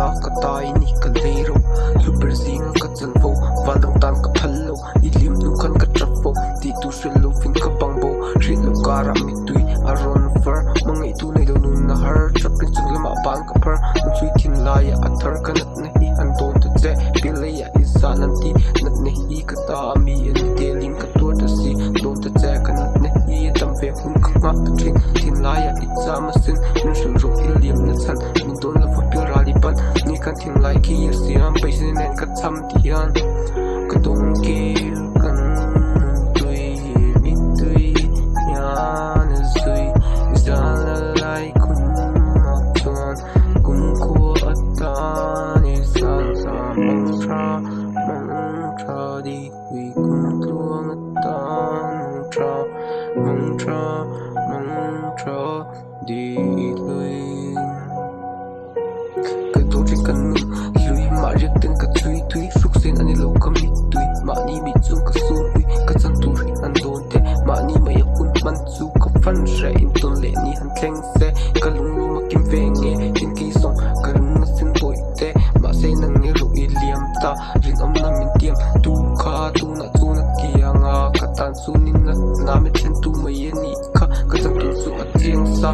ta ka tai ni ka lero super zing ka chalvo walong tan ka phallo ilim nu khan ka trafo ti tu shelo fin ka bangbo rin lu kara mi tui aron fur mangai tu nei lo nun na har chapin chung lama ban ka par nu chui thin la ya athar ka nat na hi an don ta che pilaya isanan ti nat ne hi ka ta mi en telin ka tur ta si don ta che ka nat ne hi tam ve hun ka ma ta thin la ya itza masin nu shul ro ilim na chan min don la fopil rali pan ni kan thin lai ki siam paisin nen ka cham tian ka dong ki kan tui mi tui yan zui zala lai kun chuan kun ko atan isan sa mang tra di hui kun tuang atan mang tra di lui cái tổ chức cần lui mà riêng tên cái thui súc sen anh lâu cầm đi thui mà ni bị chung cái số hui cái chân tu ri anh đồn thế mà ni mày kun man chu cái phân sẽ in tôn lệ ni hắn keng xe cái lung lu mà kim về nghe tin kỳ song cái lung nó xin bội thế mà say nang nghe rồi liam ta riêng âm nam min tiêm tu kha tu na kia nga cái tan su ni na mình chen tu mày ni kha cái chân tu chu ở tiếng xa